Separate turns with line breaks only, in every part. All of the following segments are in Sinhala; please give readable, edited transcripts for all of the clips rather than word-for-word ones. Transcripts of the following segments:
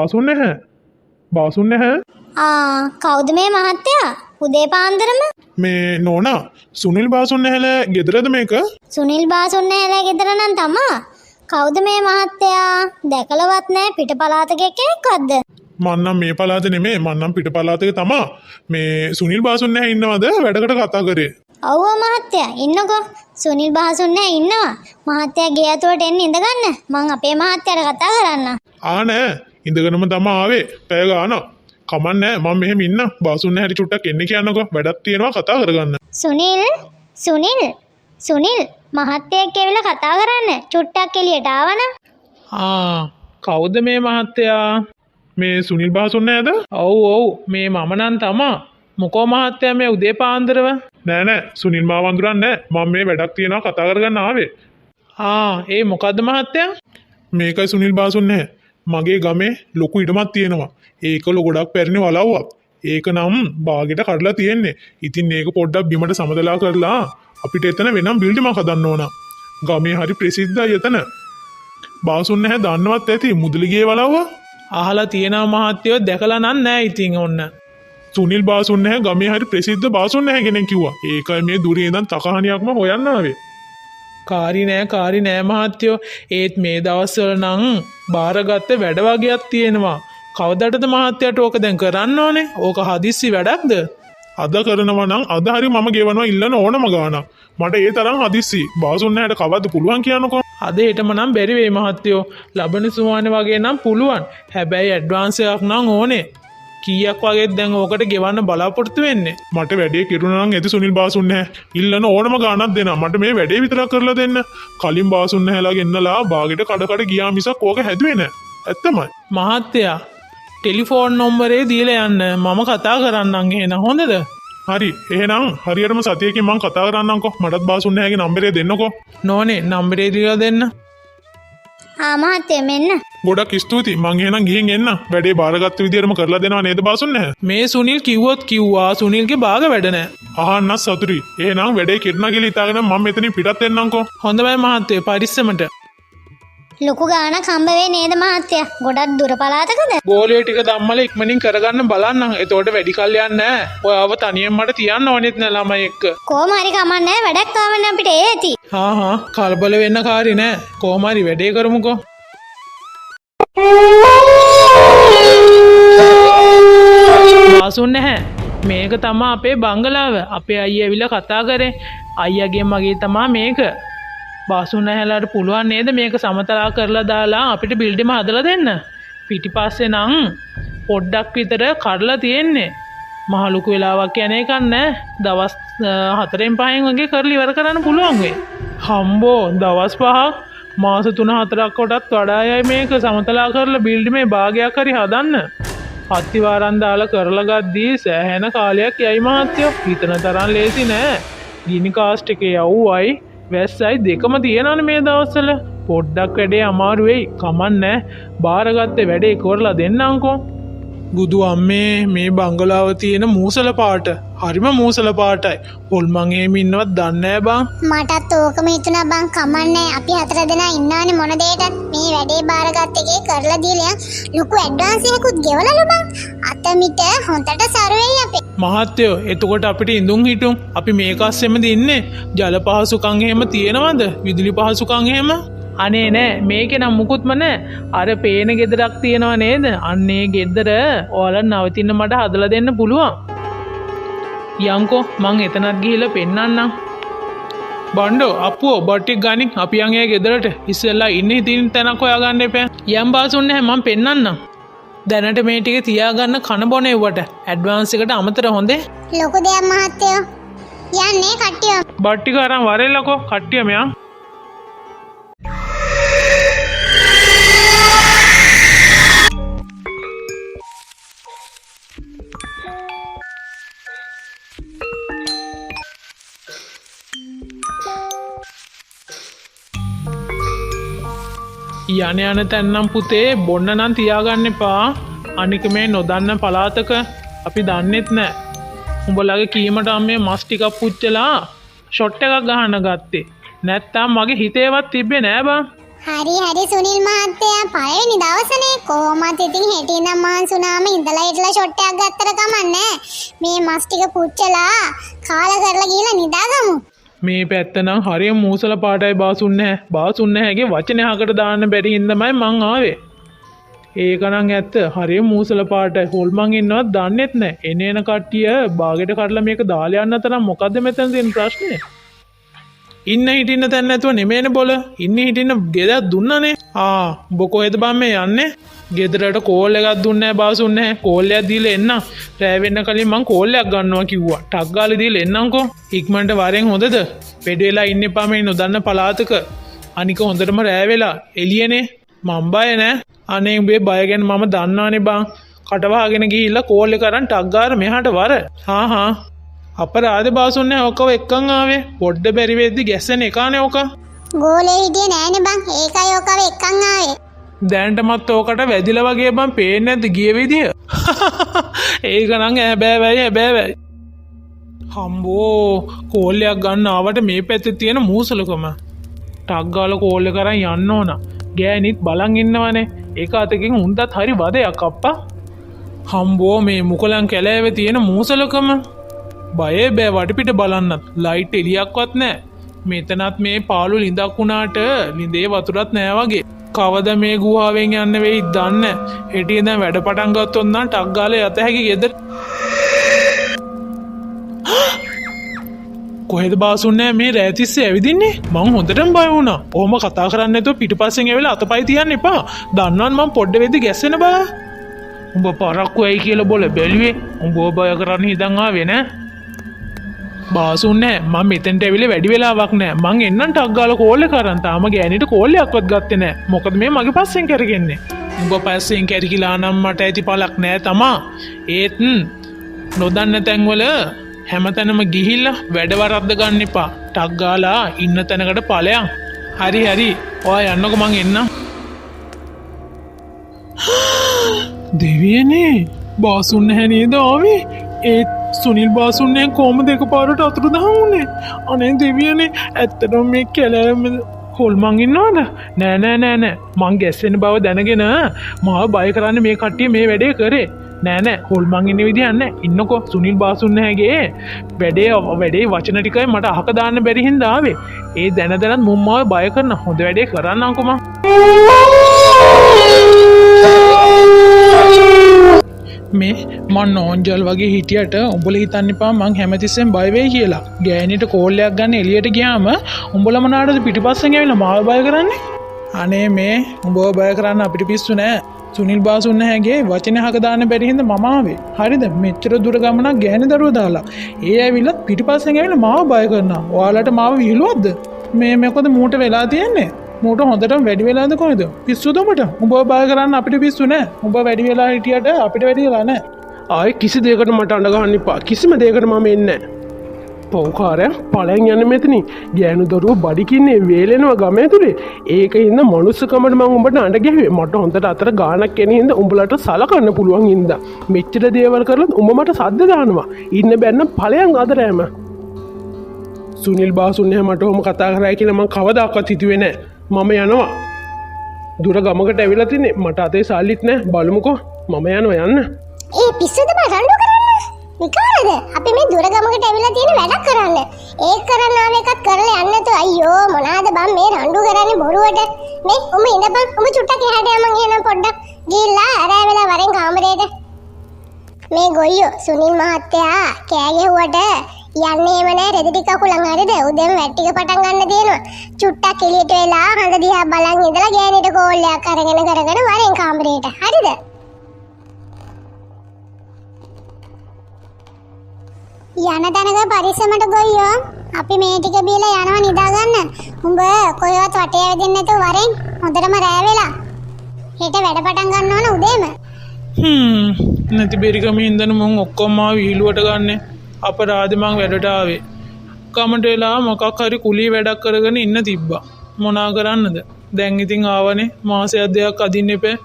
බාසුන් නැහැ. බාසුන් නැහැ.
කවුද මේ මහත්තයා? උදේ පාන්දරම
මේ නෝනා සුනිල් බාසුන් නැහැලා ගෙදරද මේක?
සුනිල් බාසුන් නැහැලා ගෙදර නම් තමා. කවුද මේ මහත්තයා? දැකලවත් නැහැ පිට පළාතක කෙනෙක්වත්ද?
මන්නම් මේ පළාත නෙමෙයි මන්නම් පිට පළාතක තමා. මේ සුනිල් බාසුන් නැහැ ඉන්නවද වැඩකට කතා කරේ?
ඔව් මහත්තයා ඉන්නකෝ. සුනිල් බාසුන් නැහැ ඉන්නවා. මහත්තයා ගේ ඇතුලට එන්න ඉඳගන්න. මං අපේ මහත්තයාට කතා කරන්න.
නෑ ඉඳගෙනම තමා ආවේ. පැය ගානක්. කමන්නේ මම මෙහෙම ඉන්න. බාසුන් නැහැ චුට්ටක් එන්න කියන්නකෝ. වැඩක් තියෙනවා කතා කරගන්න.
සුනිල් මහත්තයෙක් ඇවිල්ලා කතා කරන්න. චුට්ටක් එළියට ආවනම්.
කවුද මේ මහත්තයා?
මේ සුනිල් බාසුන් නැහැද?
ඔව් මේ මම නම් තමා. මොකෝ මහත්තයා මේ උදේ පාන්දරව?
නෑ සුනිල් මාව වඳුරන්නේ නැහැ. මම මේ වැඩක් තියෙනවා කතා කරගන්න ආවේ.
ඒ මොකද්ද මහත්තයා?
මේකයි සුනිල් බාසුන් නැහැ. මගේ ගමේ ලොකු ඉඩමක් තියෙනවා. ඒක ගොඩක් පැරණි වලව්වක්. ඒක නම් බාගෙට කඩලා තියෙන්නේ. ඉතින් මේක පොඩ්ඩක් බිමට සමතලා කරලා අපිට එතන වෙනම් බිල්ඩිමක් හදන්න ඕන. ගමේ හරි ප්‍රසිද්ධයි එතන. බාසුන් නැහැ දන්නවත් ඇති මුදලිගේ වලව්ව.
අහලා තියෙනවා මහත්තයෝ දැකලා නෑ ඉතින් ඔන්න.
සුනිල් බාසුන් නැහැ ගමේ හරි ප්‍රසිද්ධ බාසුන් නැහැ කෙනෙක් කිව්වා. ඒකයි මේ දුරේ ඉඳන් තකහණියක්ම හොයන්න ආවේ.
කාරි නෑ මහත්තයෝ. ඒත් මේ දවස්වල නම් බාරගත්ත වැඩ වගේක් තියෙනවා. කවදටද මහත්තයාට ඕක දැන් කරන්න ඕනේ? ඕක හදිස්සි වැඩක්ද?
අද කරනවා නම් අද හරි මම ගෙවනවා ඉල්ලන ඕනම ගාණක්. මට ඒ තරම් හදිස්සි. බාසුන් නැහැට කවද්ද පුළුවන් කියනකෝ.
අද හෙටම නම් බැරි වෙයි මහත්තයෝ. ලබන සුමානේ වගේ නම් පුළුවන්. හැබැයි ඇඩ්වාන්ස් එකක් නම් ඕනේ. කීයක් වගේ දැන් ඕකට ගෙවන්න බලාපොරොත්තු වෙන්නේ?
මට වැඩේ කිරුණා නම් ඇති සුනිල් බාසුන් නැහැ. ඉල්ලන ඕනම ගාණක් දෙනවා. මට මේ වැඩේ විතරක් කරලා දෙන්න. කලින් බාසුන් නැහැලා ගෙන්නලා බාගෙට කඩ ගියා මිසක් ඕක හැදුවේ නැහැ. ඇත්තමයි.
මහත්තයා ටෙලිෆෝන් නම්බරේ දීලා යන්න. මම කතා කරන්නම් එහෙනම් හොඳද?
හරි. එහෙනම් හරියටම සතියකින් මම කතා කරන්නම්කෝ. මටත් බාසුන් නැහැගේ නම්බරේ දෙන්නකෝ.
නෝනේ නම්බරේ දීලා දෙන්න.
මහත්තයා මෙන්න.
ගොඩක් ස්තුතියි. මං එහෙනම් ගිහින් එන්න. වැඩේ බාරගත්ත විදියටම කරලා දෙනවා නේද බාසුන් නැහැ?
මේ සුනිල් කිව්වොත් කිව්වා. සුනිල්ගේ බාග වැඩ නැහැ.
අහන්න සතුටුයි. එහෙනම් වැඩේ කිරණා කියලා හිතාගෙන මම මෙතනින් පිටත් වෙන්නම්කෝ.
හොඳයි මහත්තයෝ පරිස්සමට.
ලොකු ගාණක් හම්බ වෙයි නේද මහත්තයා? ගොඩක් දුර පළාතකද?
ගෝලිය ටික ධම්මල ඉක්මනින් කරගන්න බලන්න. එතකොට වැඩි කල් යන්නේ නැහැ. ඔයාව තනියෙන් මට තියන්න ඕනෙත් නෑ ළමයි එක්ක.
කොහොම හරි කමන්නේ නැහැ. වැඩක් ආවම අපිට ඒ ඇති.
කලබල වෙන්න කාරි නෑ. කොහොම හරි වැඩේ කරමුකෝ. බාසුන් නැහැ. මේක තමා අපේ බංගලාව. අපේ අයියා ඇවිල්ලා කතා කරේ. අයියාගේ මගේ තමා මේක. බාසුන් නැහැලාට පුළුවන් නේද මේක සමතලා කරලා දාලා අපිට බිල්ඩිම හදලා දෙන්න? පිටිපස්සේ නම් පොඩ්ඩක් විතර කඩලා තියෙන්නේ. මහ ලොකු වෙලාවක් යන එකක් නෑ. දවස් 4-5 වගේ කරලා ඉවර කරන්න පුළුවන් වෙයි. හම්බෝ දවස් 5ක් මාස 3-4ක් කොටත් වඩා යයි මේක සමතලා කරලා බිල්ඩිමේ භාගයක් හරි හදන්න. අත්තිවාරන් දාලා කරලා ගද්දී සෑහෙන කාලයක් යයි මහත්තයෝ. හිතන තරම් ලේසි නෑ. ගිනි කාස්ට් එකේ යවුවයි වැස්සයි දෙකම තියෙනවනේ මේ දවස්වල. පොඩ්ඩක් වැඩේ අමාරු වෙයි. කමන්නේ. බාරගත්තේ වැඩේ කරලා දෙන්නම්කෝ. බුදු අම්මේ මේ බංගලාව තියෙන මූසල පාට. හරිම මූසල පාටයි. හොල්මන් එහෙම ඉන්නවත් දන්නේ නැහැ බං.
මටත් ඕකම හිතුණා බං. කමන්නේ. අපි 4 දෙනා ඉන්නවනේ මොන දෙයටත්. මේ වැඩේ බාරගත්ත එකේ කරලා දීලා ලොකු ඇඩ්වාන්ස් එකකුත් ගෙවලාලු බං. අතමිට හොන්දට සරු වෙයි අපේ.
මහත්තයෝ එතකොට අපිට ඉඳුන් හිටුම්. අපි මේක අස්සෙමද ඉන්නේ? ජල පහසුකම් එහෙම තියෙනවද? විදුලි පහසුකම් එහෙම? අනේ නෑ මේකේ නම් මුකුත්ම නෑ. අර පේන ගෙදරක් තියෙනව නේද? අන්නේ ගෙදර ඔයාලා නවතින්න මට හදලා දෙන්න පුළුවන්. යන්කෝ මං එතනත් ගිහිල්ලා පෙන්නන්නම්. බණ්ඩෝ අප්පුෝ බොටික් ගනින් අපි යන් ඒ ගෙදරට. ඉස්සෙල්ලා ඉන්නේ තියෙන තැනක් හොයාගන්න එපා. යම් බාසුන් නැහැ මං පෙන්නන්නම්. දැනට මේ ටික තියාගන්න කන බොන එව්වට ඇඩ්වාන්ස් එකට අමතර හොඳේ.
ලොකු දෙයක් මහත්තයෝ. යන්නේ කට්ටිය.
බට්ටික අරන් වරෙල්ලකෝ කට්ටිය මෙයා. යන තැන්නම් පුතේ බොන්න නම් තියාගන්න එපා. අනික මේ නොදන්න පළාතක අපි දන්නෙත් නෑ. උඹලගේ කීමට අම්මේ මස් ටිකක් පුච්චලා ෂොට් එකක් ගහන්න ගත්තේ. නැත්තම් මගේ හිතේවත් තිබ්බේ නෑ බං.
හරි සුනිල් මහත්තයා පළවෙනි දවසනේ කොහොමත් ඉතින් හෙට ඉඳන් මහන්සුනාම ඉඳලා හිටලා ෂොට් එකක් ගත්තට කමන්නේ. මේ මස් ටික පුච්චලා කාලා කරලා ගිහලා නිදාගමු.
මේ පැත්ත නම් හරියම මූසල පාටයි බාසුන් නැහැ. බාසුන් නැහැගේ වචනේ අහකට දාන්න බැරි හින්දාමයි මං ආවේ. ඒක නම් ඇත්ත. හරියම මූසල පාටයි. හොල්මන් ඉන්නවත් දන්නෙත් නැහැ. එන කට්ටිය බාගෙට කඩලා මේක දාලා යන්න තරම් මොකද්ද මෙතන තියෙන ප්‍රශ්නේ? ඉන්න හිටින්න තැන නැතුව නෙමෙයිනේ බොල. ඉන්න හිටින්න ගෙදරක් දුන්නනේ. උඹ කොහෙද බම් මේ යන්නේ? ගෙදරට කෝල් එකක් දුන්නේ නැහැ බාසුන් නැහැ. කෝල් එකක් දීලා එන්න. රෑ වෙන්න කලින් මං කෝල් එකක් ගන්නවා කිව්වා. ටක් ගාලා දීලා එන්නම්කෝ. ඉක්මනට වරෙන් හොඳද? පෙඩ වෙලා ඉන්න එපා මේ නොදන්න පළාතක. අනික හොඳටම රෑ වෙලා එළියනේ. මං බය නෑ. අනේ උඹේ බය ගැන මම දන්නවනේ බං. කටවහගෙන ගිහිල්ලා කෝල් එක අරන් ටක් ගාලා මෙහාට වර. අපරාධ බාසුන් නැහැ. ඔකව එක්කන් ආවේ. පොඩ්ඩ බැරි වෙද්දි ගැස්සෙන එකානේ ඔක.
ගෝලේ හිටියේ නෑනේ බං. ඒකයි ඔකව එක්කන් ආවේ.
දැනටමත් ඕකට වැදිලා වගේ බං පේන්නේ නැද්ද ගිය විදිය? ඒක නම් හැබෑවයි. හම්බෝ කෝල් එකක් ගන්න ආවට මේ පැත්තේ තියෙන මූසලකම. ටක් ගාලා කෝල් එක අරන් යන්න ඕන. ගෑනිත් බලන් ඉන්නවනේ. ඒක අතකින් උන්දත් හරි වදයක් අප්පා. හම්බෝ මේ මුකලන් කැලෑවේ තියෙන මූසලකම. බයේ බෑ වටපිට බලන්නත්. ලයිට් එලියක්වත් නැහැ. මෙතනත් මේ පාළු ලිඳක් වුණාට ලිඳේ වතුරත් නැහැ වගේ. කවද මේ ගුහාවෙන් යන්න වෙයි දන්නේ. හෙටිය දැන් වැඩ පටන් ගත්තොත් නම් ටක් ගාලා යත හැකි ගෙදර. කොහෙද බාසුන්නේ මේ රෑතිස්සේ ඇවිදින්නේ? මං හොඳටම බය වුණා. ඔහොම කතා කරන්නේ නැතුව පිටිපස්සෙන් ඇවිල්ලා අතපය තියන්න එපා. දන්නවන් මං පොඩ්ඩ වෙද්දි ගැස්සෙන බා. උඹ පරක්කු ඇයි කියලා බොල බැලුවේ. උඹ බය කරන්න හිතන් ආවේ නෑ. බාසුන්නේ මම මෙතෙන්ට ඇවිල්ලා වැඩි වෙලාවක් නෑ. මං එන්නම් ටක් ගාලා කෝල් එක කරන්. තාම ගෑනිට කෝල් එකක්වත් ගත්තේ නෑ. මොකද මේ මගේ පස්සෙන් කරගෙන්නේ. උඹ පස්සෙන් කැරිකිලා නම් මට ඇති පළක් නෑ තමා. ඒත් නොදන්න තැන්වල හැමතැනම ගිහිල්ලා වැඩ වරද්ද ගන්න එපා. ටක් ගාලා ඉන්න තැනකට ඵලයන්. හරි. ඔයා යන්නකො මං එන්නම්. දෙවියනේ බාසුන් නැහැ නේද ආවේ? ඒ සුනිල් බාසුන් නැහැ කොහමද එකපාරට අතුරුදහන් වුනේ? අනේ දෙවියනේ ඇත්තටම මේ කැලෑම හොල්මන් ඉන්නවද? නෑ. මං ගැස්සෙන බව දැනගෙන මාව බය කරන්නේ මේ කට්ටිය මේ වැඩේ කරේ. නෑ හොල්මන් ඉන්න විදිහක් නෑ. ඉන්නකෝ සුනිල් බාසුන් නැහැගේ වැඩේ වචන ටිකයි මට අහක දාන්න බැරි හින්දා ආවේ. ඒ දැනදැනත් මුම් මාව බය කරන හොඳ වැඩේ කරන්නම්කෝ මං. මේ මං නෝන්ජල් වගේ හිටියට උඹලා හිතන්න එපා මං හැමතිස්සෙම බය වෙයි කියලා. ගෑනිට කෝල් එකක් ගන්න එළියට ගියාම උඹලා මොනාටද පිටිපස්සෙන් ඇවිල්ලා මාව බය කරන්නේ? අනේ මේ උඹව බය කරන්න අපිට පිස්සු නෑ. සුනිල් බාසුන් නැහැගේ වචනේ අහක දාන්න බැරි හින්දා මම ආවේ. හරිද? මෙච්චර දුර ගමනක් ගෑනි දරුවෝ දාලා. ඒ ඇවිල්ලා පිටිපස්සෙන් ඇවිල්ලා මාව බය කරනවා. ඔයාලට මාව විහිළුවක්ද? මේ මොකද මූට වෙලා තියෙන්නේ? මූට හොඳටම වැඩි වෙලාද කොහෙද? පිස්සුද උඹට? උඹව බය කරන්න අපිට පිස්සු නෑ. උඹ වැඩි වෙලා හිටියට අපිට වැඩි වෙලා නෑ.
ආයේ කිසි දෙයකට මට අඬ ගන්න එපා. කිසිම දෙයකට මම එන්නේ නැහැ. පෞකාරයා පලයන් යන්න මෙතනින්. ගෑනු දරුවෝ බඩිකින්නේ වේලෙනවා ගමේ තුලේ. ඒකින්ද මනුස්සකමට මම උඹට අඬ ගැහුවේ. මට හොඳට අතර ගානක් එන හින්දා උඹලට සලකන්න පුළුවන් හින්දා. මෙච්චර දේවල් කරලත් උඹ මට සද්ද දානවා. ඉන්න බැන්න පලයන් අතරෑම. සුනිල් බාසුන් නැහැ මට ඔහොම කතා කරා කියලා මම කවදාකවත් හිතුවේ නැහැ. මම යනවා. දුර ගමකට ඇවිල්ලා තින්නේ. මට අතේ සල්ලිත් නැහැ. බලමුකෝ. මම යනවා යන්න.
ඒ පිස්සුද බං රණ්ඩු කරන්න. නිකානද? අපි මේ දුර ගමකට ඇවිල්ලා තියෙන වැඩක් කරන්න. ඒක කරන්න ආව එකක් කරලා යන්න නැතුව අයියෝ මොනවාද බං මේ රණ්ඩු කරන්නේ බොරුවට. මේ උඹ ඉඳපන්. උඹ චුට්ටක් එහාට යමන් එනම් පොඩ්ඩක්. ගිහිල්ලා ආරෑ වෙලා වරෙන් කාමරේට. මේ ගොයියෝ සුනිල් මහත්තයා කෑ ගැහුවට යන්නේම නෑ රෙදි ටික අකුලන් හරිද? උදේම වැට් ටික පටන් ගන්න තියෙනවා. චුට්ටක් එළියට වෙලා හඳ දිහා බලන් ඉඳලා ගෑනිට කෝල් එකක් අරගෙන වරෙන් කාමරේට. හරිද? යන තැනක පරිස්සමට ගොයියෝ. අපි මේ ටික බීලා යනවා නිදා ගන්න. උඹ කොහෙවත් වටේ ඇවිදින්න නැතුව වරෙන් හොඳටම රෑ වෙලා. හෙට වැඩ පටන් ගන්න ඕන උදේම.
නැති බෙරිකම හින්දා මම ඔක්කොම විහිළුවට ගන්නෙ. අපරාධ මං වැඩට ආවේ. කමට වෙලා මොකක් හරි කුලී වැඩක් කරගෙන ඉන්න තිබ්බා. මොනා කරන්නද? දැන් ඉතින් ආවනේ මාසයක් දෙකක් අදින්න එපා.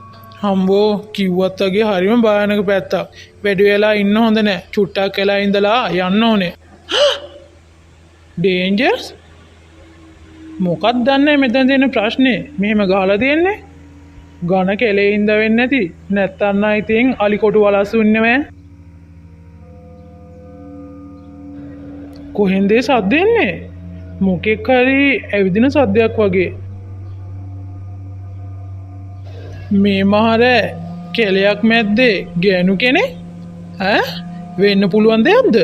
හම්බෝ කිව්වත් වගේ හරිම භයානක පැත්තක්. වැඩි වෙලා ඉන්න හොඳ නෑ. චුට්ටක් වෙලා ඉඳලා යන්න ඕනේ. ඩේන්ජර්ස්? මොකක් දන්නේ මෙතන තියෙන ප්‍රශ්නේ මෙහෙම ගහලා තියෙන්නේ ඝන කෙලෙින්ද වෙන්නේ නැති නැත්තම් ඉතින් අලිකොටු වලස්සු ඉන්නවෑ කොහෙන්ද සද්ද එන්නේ මොකෙක් හරි ඇවිදින සද්දයක් වගේ මේ මහර කෙලයක් මැද්දේ ගෑනු කෙනෙක් ඈ වෙන්න පුළුවන් දෙයක්ද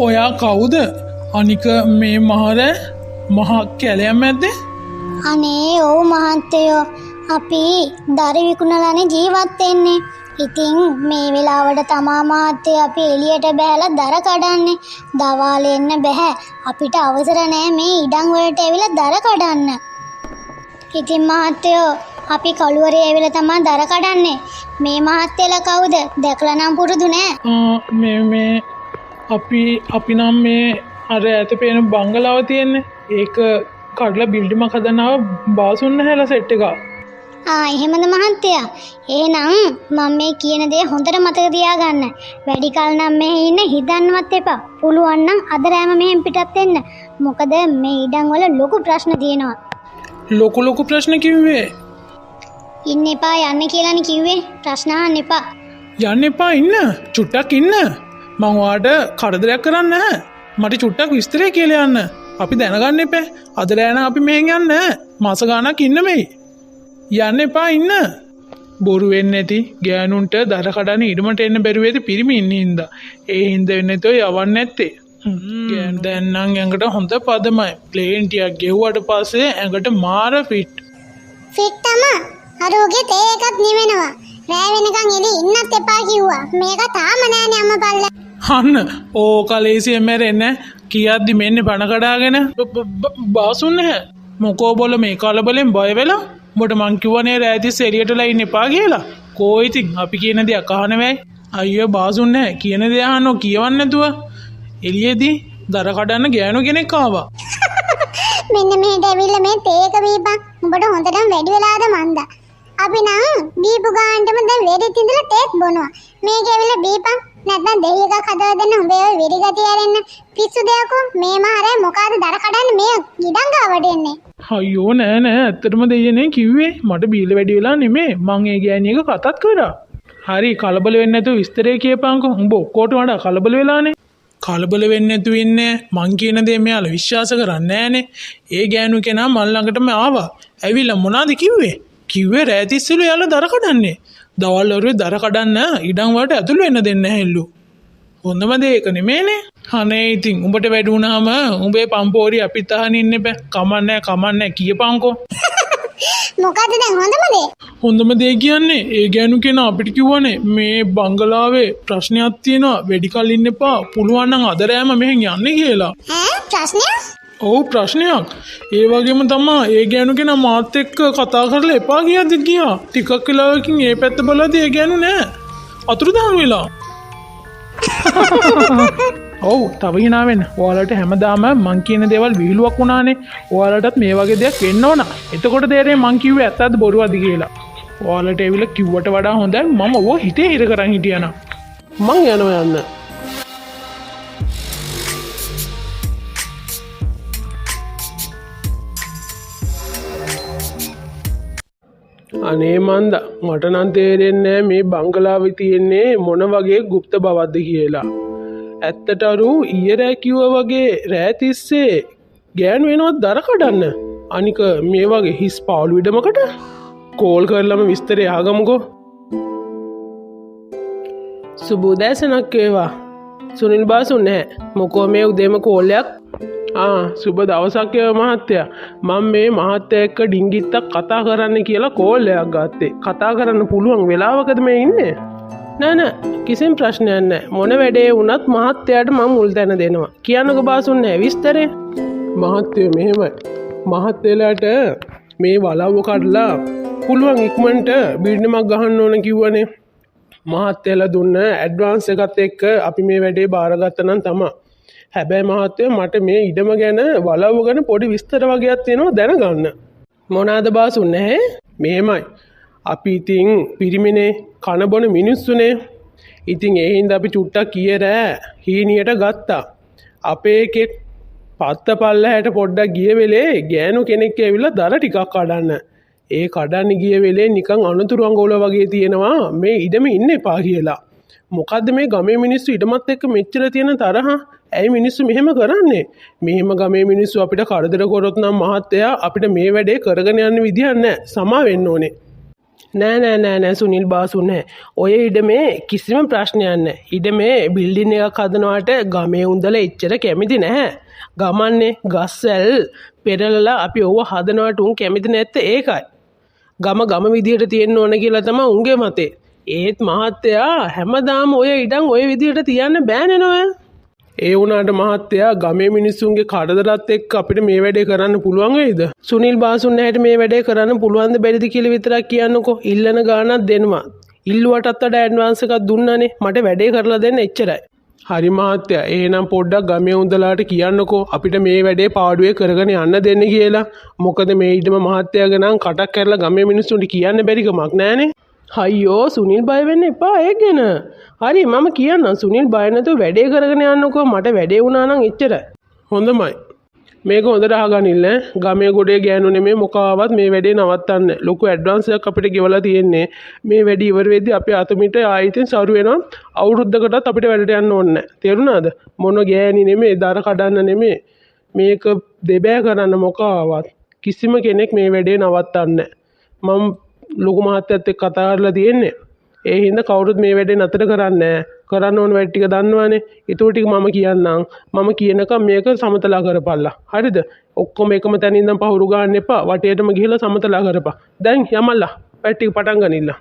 ඔයා කවුද අනික මේ මහර මහා කැලයක් මැද්දේ
අනේ ඔව් මහත්තයෝ අපි දර විකුණලානේ ජීවත් වෙන්නේ. ඉතින් මේ වෙලාවට තමා මහත්තයෝ අපි එළියට බහැලා දර කඩන්නේ. දවාල එන්න බෑ. අපිට අවසර නෑ මේ ඉඩම් වලට ඇවිල්ලා දර කඩන්න. ඉතින් මහත්තයෝ අපි කළුවරේ ඇවිල්ලා තමයි දර කඩන්නේ. මේ මහත්තයලා කවුද? දැකලා නම් පුරුදු නෑ.
මේ අපි නම් මේ අර ඇත පේන බංගලාව තියෙන්නේ. ඒක කඩලා බිල්ඩිමක් හදනවා බාසුන්න හැලා සෙට් එක.
එහෙමද මහත්තයා? එහෙනම් මම මේ කියන දේ හොඳට මතක තියාගන්න. වැඩි කල නම් මෙහෙ ඉන්න හිතන්නවත් එපා. පුළුවන් නම් අද රෑම මෙහෙන් පිටත් වෙන්න. මොකද මේ ඉඩම් වල ලොකු ප්‍රශ්න තියෙනවා.
ලොකු ප්‍රශ්න කිව්වේ?
ඉන්න එපා යන්න කියලානේ කිව්වේ. ප්‍රශ්න අහන්න එපා.
යන්න එපා ඉන්න. චුට්ටක් ඉන්න. මං ඔයාට කරදරයක් කරන්නේ නැහැ. මට චුට්ටක් විස්තරය කියලා යන්න. අපි දැනගන්න එපා. අද රෑන අපි මෙහෙන් යන්නේ නැහැ. මාස ගාණක් ඉන්න මෙයි. යන්න එපා ඉන්න. බොරු වෙන්නේ නැති ගෑනුන්ට දර කඩන ඉඩමට එන්න බැරි වේද පිරිමි ඉන්නේ හින්දා. ඒ හින්දා වෙන්නේ තෝ යවන්නේ නැත්තේ. දැන් නම් ඇඟට හොඳ පදමයි. ප්ලේන් ටිකක් ගෙවුවට පස්සේ ඇඟට මාර ෆිට්.
ෆිට් තමයි. අරෝගේ තේ එකක් නිවෙනවා. රෑ වෙනකන් එළි ඉන්නත් එපා කිව්වා. මේක තාම නෑනේ අම්මපල්ලා.
අන්න ඕකලේසියෙන් මැරෙන්නේ කියද්දි මෙන්නේ පණ කඩාගෙන බාසුන් නැහැ. මොකෝ බොල මේ කලබලෙන් බය වෙලා උඹට මං කිව්වනේ රෑතිස් එළියටලා ඉන්න එපා කියලා. කෝ ඉතින් අපි කියන දේ අකහනවයි. අයියෝ බාසුන් නැහැ කියන දේ අහන්නෝ කියවන්නේ නැතුව එළියේදී දර කඩන්න ගෑනු කෙනෙක් ආවා.
මෙන්න මෙහෙට ඇවිල්ලා මේ තේ එක බීපන්. උඹට හොඳටම වැඩි වෙලාද මන්දා. අපි නම් බීපු ගානටම දැන් වෙරිත් ඉඳලා තේත් බොනවා. මේක ඇවිල්ලා බීපන්. නැත්නම් දෙහි එකක් හදලා දෙන්න උඹේ ඔය වෙරි ගතිය ආරෙන්න. පිස්සු දෙයක්ෝ මේ මාරේ මොකಾದ දර කඩන්න මේ ඉඩම් ගාවට එන්නේ.
අයියෝ නෑ ඇත්තටම දෙයනේ කිව්වේ මට බීල වැඩි වෙලා නෙමේ මං ඒ ගෑණියක කතාත් කරා. හරි කලබල වෙන්නේ නැතුව විස්තරේ කියපන්කෝ. උඹ ඔක්කොට වඩා කලබල වෙලානේ. කලබල වෙන්නේ නැතුව ඉන්නේ මං කියන දේ මෙයාලා විශ්වාස කරන්නේ නෑනේ. ඒ ගෑනු කෙනා මල් ළඟටම ආවා. ඇවිල්ලා මොනවද කිව්වේ? කිව්වේ රෑතිස්සලු යාලා දර කඩන්නේ. දවල් වරුවේ දර කඩන්න ඉඩම් වලට ඇතුළු වෙන්න දෙන්නේ නැහැලු. හොඳම දේ ඒක නෙමේනේ. අනේ ඉතින් උඹට වැඩි වුණාම උඹේ පම්පෝරි අපිත් අහන්න ඉන්න බෑ. කමන්නේ කියපන්කෝ.
මොකද්ද දැන් හොඳම දේ?
හොඳම දේ කියන්නේ ඒ ගෑනු කෙනා අපිට කිව්වනේ මේ බංගලාවේ ප්‍රශ්නයක් තියෙනවා වැඩි කල් ඉන්න එපා. පුළුවන් නම් අද රෑම මෙහෙන් යන්න කියලා.
ප්‍රශ්නයක්?
ඔව් ප්‍රශ්නයක්. ඒ වගේම තමයි ඒ ගෑනු කෙනා මාත් එක්ක කතා කරලා එපා කියද්දි ගියා. ටිකක් වෙලාවකින් ඒ පැත්ත බලද්දි ඒ ගෑනු නෑ. අතුරුදහන් වෙලා. ඔව් තව hina වෙන්න. ඔයාලට හැමදාම මං කියන දේවල් විහිළුවක් වුණානේ. ඔයාලටත් මේ වගේ දෙයක් වෙන්න ඕන. එතකොට තේරෙන්නේ මං කිව්වේ ඇත්තද බොරුවද කියලා. ඔයාලට ඇවිල්ලා කිව්වට වඩා හොඳයි මම ඔව හිතේ හිර කරන් හිටියානම්.
මං යනවා යන්න. අනේ මන්ද මට නම් තේරෙන්නේ මේ බංගලාවේ තියෙන්නේ මොන වගේ গুপ্ত බවක්ද කියලා. ඇත්තටරු ඊයේ රෑ කිව්වා වගේ රෑ තිස්සේ ගෑනු වෙනවත් දර කඩන්න. අනික මේ වගේ හිස් පාළු ඉඩමකට කෝල් කරලම විස්තරය අහගමුකෝ. සුබෝදෑසනක් වේවා. සුනිල් බාසුන් නැහැ. මොකෝ මේ උදේම කෝල්යක්? සුබ දවසක් මහත්තයා. මම මේ මහත්තයා එක්ක ඩිංගිත්තක් කතා කරන්න කියලා කෝල් එකක් ගත්තේ. කතා කරන්න පුළුවන් වෙලාවකද මේ ඉන්නේ? නෑ කිසිම ප්‍රශ්නයක් නෑ. මොන වැඩේ වුණත් මහත්තයාට මම මුල් තැන දෙනවා. කියන්නකෝ බාසුන් නෑ විස්තරේ. මහත්තයෝ මෙහෙමයි. මහත්තයලාට මේ වලව්ව කඩලා පුළුවන් ඉක්මනට බිල්ඩිමක් ගහන්න ඕන කිව්වනේ. මහත්තයලා දුන්න ඇඩ්වාන්ස් එකත් එක්ක අපි මේ වැඩේ බාරගත්ත නම් තමයි. හැබැයි මහත්තයෝ මට මේ ඉඩම ගැන වලව්ව ගැන පොඩි විස්තර වගේක් තියෙනවා දැනගන්න. මොනවාද බාසුන් නැහැ? මෙහෙමයි. අපි ඉතින් පිරිමිනේ කන බොන මිනිස්සුනේ. ඉතින් ඒ හින්දා අපි චුට්ටක් කීරෑ හීනියට ගත්තා. අපේ එකෙක් පත්ත පල්ලහැට පොඩ්ඩක් ගිය වෙලේ ගෑනු කෙනෙක් ඇවිල්ලා දර ටිකක් කඩන්න. ඒ කඩන්න ගිය වෙලේ නිකන් අනතුරු අඟවල වගේ තියෙනවා මේ ඉඩම ඉන්න එපා කියලා. මොකද්ද මේ ගමේ මිනිස්සු ඉඩමත් එක්ක මෙච්චර තියෙන තරහ? ඇයි මිනිස්සු මෙහෙම කරන්නේ? මෙහෙම ගමේ මිනිස්සු අපිට කරදර කරොත් නම් මහත්තයා අපිට මේ වැඩේ කරගෙන යන්න විදියක් නැහැ. සමා වෙන්න ඕනේ. නෑ සුනිල් බාසු නෑ. ඔය ඉඩමේ කිසිම ප්‍රශ්නයක් නැහැ. ඉඩමේ බිල්ඩින් එකක් හදනවට ගමේ උන්දල එච්චර කැමති නැහැ. ගමන්නේ ගස්සැල් පෙරලලා අපි ඔව හදනවට උන් කැමති නැත්තේ ඒකයි. ගම විදියට තියෙන්න ඕන කියලා තමයි උන්ගේ මතේ. ඒත් මහත්තයා හැමදාම ඔය ඉඩම් ඔය විදියට තියන්න බෑනේ නෝ. ඒ වුණාට මහත්තයා ගමේ මිනිස්සුන්ගේ කරදරත් එක්ක අපිට මේ වැඩේ කරන්න පුළුවන් වෙයිද? සුනිල් බාසුන් නැහැට මේ වැඩේ කරන්න පුළුවන්ද බැරිද කියලා විතරක් කියන්නකෝ. ඉල්ලන ගාණක් දෙනවා. ඉල්ලුවටත් වඩා ඇඩ්වාන්ස් එකක් දුන්නානේ. මට වැඩේ කරලා දෙන්න එච්චරයි. හරි මහත්තයා. එහෙනම් පොඩ්ඩක් ගමේ උන්දලාට කියන්නකෝ අපිට මේ වැඩේ පාඩුවේ කරගෙන යන්න දෙන්න කියලා. මොකද මේ ඊටම මහත්තයාගේ නම් කටක් කරලා ගමේ මිනිස්සුන්ට කියන්න බැරි කමක් නැහනේ. අයියෝ සුනිල් බය වෙන්න එපා ඒක ගැන. හරි මම කියන්නම් සුනිල් බය නැතුව වැඩේ කරගෙන යන්නකෝ. මට වැඩේ වුණා නම් එච්චරයි. හොඳමයි. මේක හොඳට අහගනින්න. ගමේ ගොඩේ ගෑනු නෙමෙයි මොකාවත් මේ වැඩේ නවත්තන්න. ලොකු ඇඩ්වාන්ස් එකක් අපිට ගෙවලා තියෙන්නේ. මේ වැඩේ ඉවර වෙද්දී අපේ අතමිට ආයෙත් සරු වෙනවා. අවුරුද්දකටත් අපිට වැඩට යන්න ඕනේ නැහැ. තේරුණාද? මොන ගෑණි නෙමෙයි, දර කඩන්න නෙමෙයි. මේක දෙබෑ කරන්න මොකාවත්. කිසිම කෙනෙක් මේ වැඩේ නවත්තන්නේ නැහැ. මම ලොකු මහත්තයත් එක්ක කතා කරලා තියෙන්නේ. ඒ හින්දා කවුරුත් මේ වැඩේ නතර කරන්නේ නැහැ. කරන්න ඕන වැඩ ටික දන්නවනේ. ඒතෝ ටික මම කියන්නම්. මම කියනකම් මේක සමතලා කරපල්ලා. හරිද? ඔක්කොම එකම තැන ඉඳන් පහුරු ගන්න එපා. වටේටම ගිහලා සමතලා කරපන්. දැන් යමල්ලා. වැඩ ටික පටන් ගනින්න.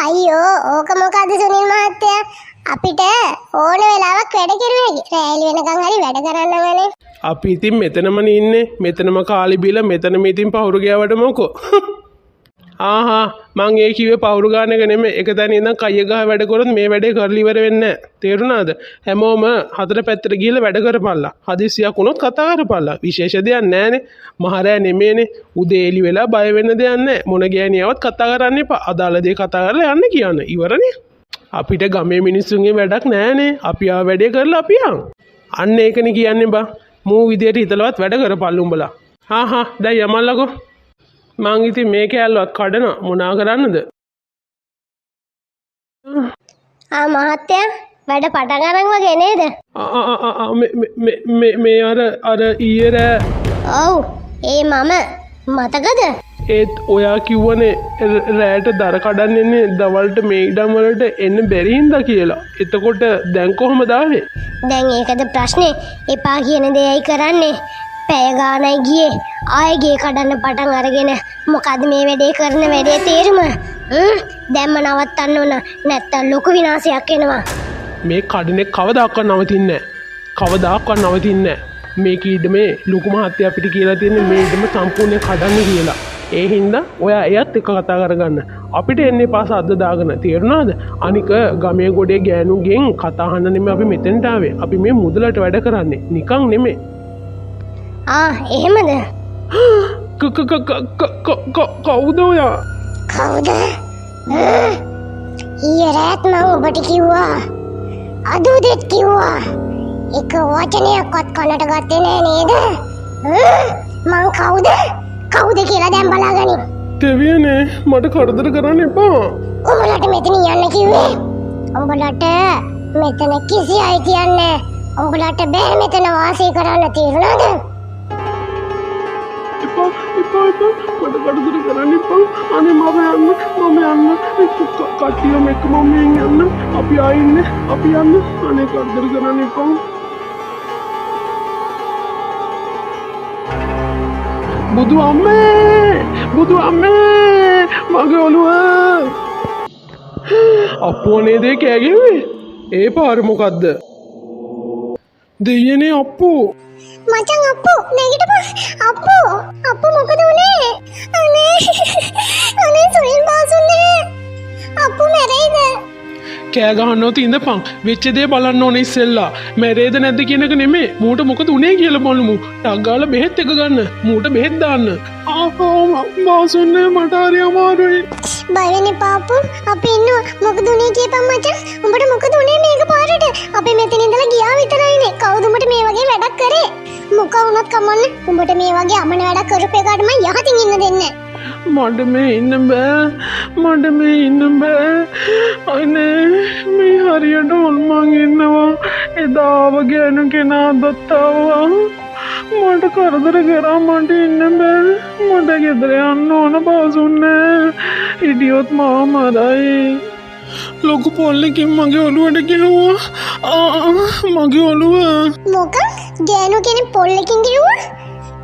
අයියෝ ඕක මොකද්ද සුනිල් මහත්තයා? අපිට ඕන වෙලාවක් වැඩ කෙරුවේ. රැලි වෙනකන් හරි වැඩ කරන්නමනේ.
අපි ඉතින් මෙතනමනේ ඉන්නේ. මෙතනම කාලි බීලා මෙතනම ඉතින් පහුරු ගියාවට මොකෝ. ආහා මං ඒ කිව්වේ පවුරු ගන්න එක නෙමෙයි. එක තැන ඉඳන් කයිය ගහ වැඩ කරොත් මේ වැඩේ කරලි ඉවර වෙන්නේ නැහැ. තේරුණාද? හැමෝම හතර පැත්තට ගිහලා වැඩ කරපල්ලා. හදිස්සියක් වුණොත් කතා කරපල්ලා. විශේෂ දෙයක් නැහනේ. මහරෑ නෙමෙයිනේ. උදේ එලි වෙලා බය වෙන්න දෙයක් නැහැ. මොන ගෑණියවත් කතා කරන්න එපා. අදාළ දේ කතා කරලා යන්න කියන්න. ඉවරනේ. අපිට ගමේ මිනිස්සුන්ගේ වැඩක් නැහනේ. අපි ආ වැඩේ කරලා අපි යන්. අන්න ඒකනේ කියන්නේ බා. මූ විදියට හිතලවත් වැඩ කරපල්ලු උඹලා. හා දැන් යමල්ලකෝ. මං ඉතින් මේ කෑල්ලවත් කඩන මොනා කරන්නද?
මහත්තයා වැඩ පටන් අරන් වගේ නේද?
මේ අර ඊයේ රෑ.
ඔව් ඒ මම මතකද?
ඒත් ඔයා කිව්වනේ රෑට දර කඩන්න එන්නේ දවල්ට මේ ඉඩම් වලට එන්න බැරි හින්දා කියලා. එතකොට දැන් කොහමද ආවේ?
දැන් ඒකද ප්‍රශ්නේ. එපා කියන දෙයයි කරන්නේ. පැය ගානයි ගියේ. ආයෙ ගේ කඩන්න පටන් අරගෙන මොකද මේ වැඩේ කරන වැඩේ තේරුම? දැම්ම නවත්තන්න ඕන. නැත්තම් ලොකු විනාශයක් එනවා.
මේ කඩනේ කවදාකවත් නවතින්නේ නැහැ. කවදාකවත් නවතින්නේ නැහැ. මේක ඉඩමේ ලොකු මහත්තයා අපිට කියලා තියෙන්නේ මේ ඉඩම සම්පූර්ණයෙන් කඩන්න කියලා. ඒ හින්දා ඔයා එයත් එක්ක කතා කරගන්න. අපිට එන්නේ පාස අද්ද දාගෙන. තේරුණාද? අනික ගමේ ගොඩේ ගෑනුගෙන් කතා අහන්න නෙමෙයි අපි මෙතෙන්ට ආවේ. අපි මේ මුදලට වැඩ කරන්නේ. නිකන් නෙමෙයි.
එහෙමද?
කවුද ඔයා?
කවුද? ඊයේ රාත් මම ඔබට කිව්වා. අද උදේත් කිව්වා. එක වචනයක්වත් කනට ගත්තේ නෑ නේද? මං කවුද? කවුද කියලා දැන් බලාගනින්.
දෙවියනේ මට කරදර කරන්න එපා.
උඹලට මෙතන යන්න කිව්වේ. උඹලට මෙතන කිසි අයිතියක් නෑ. උඹලට බෑ මෙතන වාසය කරන්න. තේරුණාද?
එපා මට කරදර කරන්න එපා. අනේ මම යන්න කට්ටියම එක්ක මම යන්න. අපි ආයින්නේ. අපි යන්න. අනේ කරදර කරන්න එපා. බුදු අම්මේ මගේ ඔළුව. අප්පුව නේද කෑගෙව්වේ? ඒ පාර මොකද්ද? දෙයියනේ අප්පු.
මචං අප්පු නැගිටපන්. අප්පු මොකද උනේ? අනේ සුනිල් බාසුනේ. අප්පු මැරෙයිද?
කෑ ගහන්නවත් ඉඳපන්. වෙච්ච දේ බලන්න ඕනේ ඉස්සෙල්ලා. මැරෙයිද නැද්ද කියන එක නෙමෙයි. මූට මොකද උනේ කියලා බලමු. ටක් ගාලා බෙහෙත් එක ගන්න. මූට බෙහෙත් දාන්න. බාසුනේ මට හරි අමාරුයි.
බය වෙන්න එපා අප්පු. අපි ඉන්නවා. මොකද උනේ කියපන් මචං. උඹට මොකද උනේ මේක පාරට? අපි මෙතන ඉඳලා ගියා විතරයිනේ. කවුද උඹට මේ වගේ වැඩක් කරේ? මොකක් වුණත් කමන්නේ. උඹට මේ වගේ අමන වැඩක් කරපු එකට මම යහතින් ඉන්න දෙන්නේ
මට මේ ඉන්න බෑ අනේ මේ හරියට හොල්මන් ඉන්නවා එදාව ගෑනු කෙනා දත්තාවා මට කරදර කරා මට ඉන්න බෑ මට ගෙදර යන්න ඕන බාසුන්නේ ඉඩියොත් මාව මරයි ලොකු පොල්ලකින් මගේ ඔළුවට ගෙනුවා මගේ ඔළුව
මොකක් ගෑනු කෙනෙක් පොල්ලකින් ගිරුවා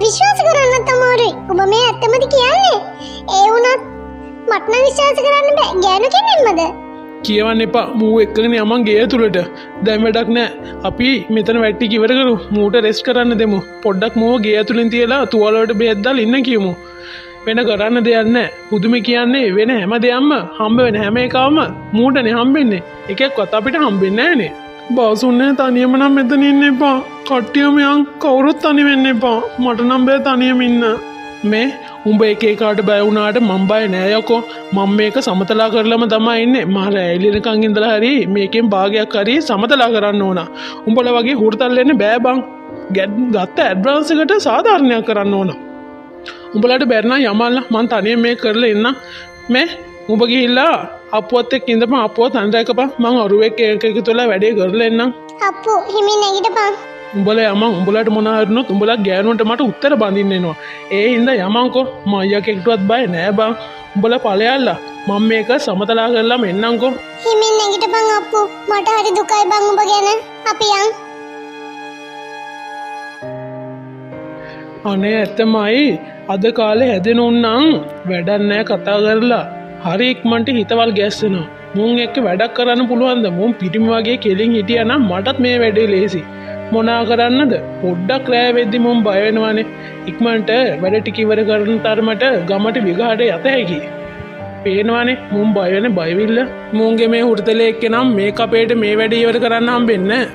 විශ්වාස කරන්න තමයි ඔබ මේ ඇත්තමද කියන්නේ ඒ වුණත් මට නම් විශ්වාස කරන්න බෑ ගෑනු කෙනෙක්මද
කියවන්න එපා මූ එක්කගෙන යමන් ගේ තුළට දැන් වැඩක් නෑ අපි මෙතන වැට්ටි ඉවර කරු මූට රෙස්ට් කරන්න දෙමු පොඩ්ඩක් මූව ගේ ඇතුළින් තියලා තුවාලවලට බෙහෙත් දාලා ඉන්න කියමු වෙන කරන්න දෙයක් නෑ පුදුම කියන්නේ වෙන හැම දෙයක්ම හම්බ වෙන හැම එකම මූටනේ හම්බෙන්නේ එකෙක්වත් අපිට හම්බෙන්නේ නෑනේ බාසුන්නේ තනියම නම් මෙතන ඉන්න එපා කට්ටියම යන් කවුරුත් තනි වෙන්න එපා මට නම් බෑ තනියම ඉන්න මේ උඹ එක එකාට බය වුණාට මම බය නෑ යකෝ මම මේක සමතලා කරලම තමයි ඉන්නේ මම රැයිලිනකන් ඉඳලා හරි මේකෙන් භාගයක් හරි සමතලා කරන්න ඕන උඹලා වගේ හුරතල් වෙන්න බෑ බං ගත්ත ඇඩ්වාන්ස් එකට සාධාරණයක් කරන්න ඕන උඹලාට බැරි නම් යමල්ලා මං තනියම මේක කරලා එන්න මේ උඹ ගිහිල්ලා අප්පුවත් එක්ක ඉඳපන් අප්පුව තනි රැකපන් මං අරුවෙක් එක තුලා වැඩේ කරලා එන්නම්
අප්පු හිමින් නැගිටපන්
උඹලා යමන් උඹලාට මොනවා හරිනොත් උඹලා ගෑනුන්ට මට උත්තර බඳින්න එනවා ඒ හින්දා යමන්කෝ මම අයියා කෙක්ටවත් බය නෑ බං උඹලා ඵලයල්ලා මම මේක සමතලා කරලාම එන්නම්කෝ
හිමින් නැගිටපන් අප්පු මට හරි දුකයි බං උඹ ගැන අපි යන්
අනේ ඇත්තමයි අද කාලේ හැදෙන උන්නම් වැඩක් නෑ කතා කරලා හරි ඉක්මනට හිතවල් ගැස්සෙනවා මුන් එක්ක වැඩක් කරන්න පුළුවන්ද මුන් පිටිම වගේ කෙලින් හිටියා නම් මටත් මේ වැඩේ ලේසි මොනා කරන්නද පොඩ්ඩක් රෑ වෙද්දි මුන් බය වෙනවානේ ඉක්මනට වැඩ ටික ඉවර කරන තරමට ගමට විගහට යත හැකි පේනවානේ මුන් බය වෙන බයවිල්ල මුන්ගේ මේ හුරතලේ එක්කනම් මේ කපේට මේ වැඩ ඉවර කරන්න හම්බෙන්නේ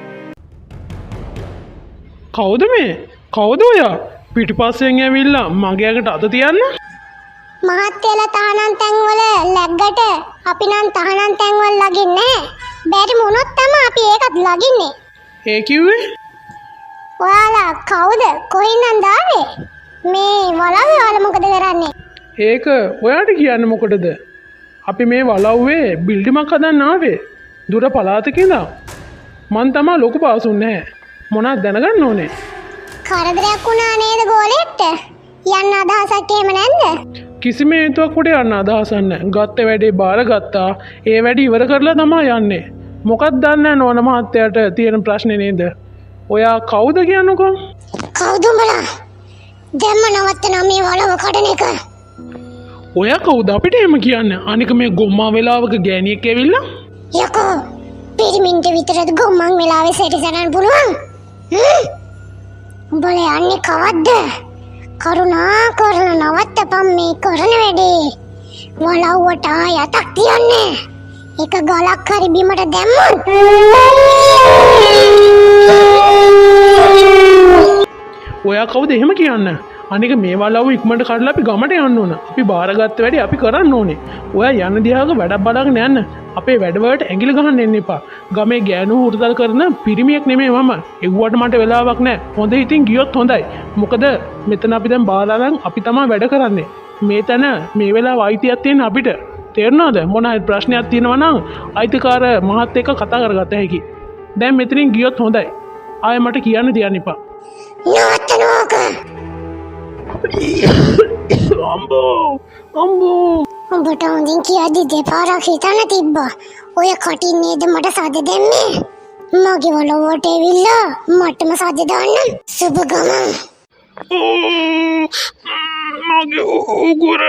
කවුද ඔයා පිටිපස්සෙන් ඇවිල්ලා මගේ අකට අත තියන්න
මහත්තයලා තහනම් තැන්වල läග්ගට අපි නම් තහනම් තැන්වල ලගින්නේ බැරි මොනොත් තමයි අපි ඒකත් ලගින්නේ
ඒ කිව්වේ
ඔයාලා කවුද කොහින්ද ආවේ මේ වලව්වේ ඔයාලා මොකද කරන්නේ
ඒක ඔයාට කියන්න මොකටද අපි මේ වලව්වේ බිල්ඩිමක් හදන්න ආවේ දුර පළාතක ඉඳන් මං තමයි ලොකු පාසුන් නැහැ මොනවද දැනගන්න ඕනේ
කරදරයක් වුණා නේද ගෝලෙට යන්න අදහසක් එහෙම නැද්ද
කිසිම හේතුවක් උඩ යන්න අදහසක් නැහැ ගත්ත වැඩේ බාරගත්තා ඒ වැඩ ඉවර කරලා තමයි යන්නේ මොකක්ද දන්නේ නෝන මහත්තයාට තියෙන ප්‍රශ්නේ නේද ඔයා කවුද කියන්නකෝ
කවුද උඹලා දැම්ම නවත්තන මේ වලව කඩන එක
ඔයා කවුද අපිට එහෙම කියන්නේ අනික මේ ගොම්මා වෙලාවක ගෑණියෙක් ඇවිල්ලා
යකෝ පිරිමින්ට විතරද ගොම්මන් වෙලාවේ සෙටසනන්න පුළුවන් උඹලා යන්නේ කවද්ද කරුණා කරලා නවත්තපන් මේ කරන වැඩේ වලව්වට යතක් තියන්නේ එක ගලක් හරි බිමට දැම්මොත්
ඔයා කවුද එහෙම කියන්නේ අනික මේ වලව්ව ඉක්මනට කඩලා අපි ගමට යන්න ඕන අපි බාරගත්ත වැඩේ අපි කරන්න ඕනේ ඔයා යන දිහාක වැඩක් බලාගෙන යන්න අපේ වැඩවලට ඇඟිලි ගහන්න එන්න එපා ගමේ ගෑනු හුරුතල් කරන පිරිමියෙක් නෙමෙයි මම එව්වට මට වෙලාවක් නැහැ හොඳ ඉතින් ගියොත් හොඳයි මොකද මෙතන අපි දැන් බාරාලන් අපි තමයි වැඩ කරන්නේ මේ තැන මේ වෙලාව අයිතියක් තියෙන අපිට තේරුණාද මොන හරි ප්‍රශ්නයක් තියෙනවා නම් අයිතිකාර මහත් එක්ක කතා කරගත හැකි දැන් මෙතනින් ගියොත් හොඳයි ආයෙ මට කියන්න තියන්න එපා
නවත්තනෝක
අම්බෝ
උඹට හොඳින් කියද්දි දෙපාරක් හිතන්න තිබ්බා ඔය කටින් නේද මට සද්ද දෙන්නේ මගේ වලව්වට ඇවිල්ලා මටම සද්ද දාන්න සුබ ගමන්
මගේ උගුර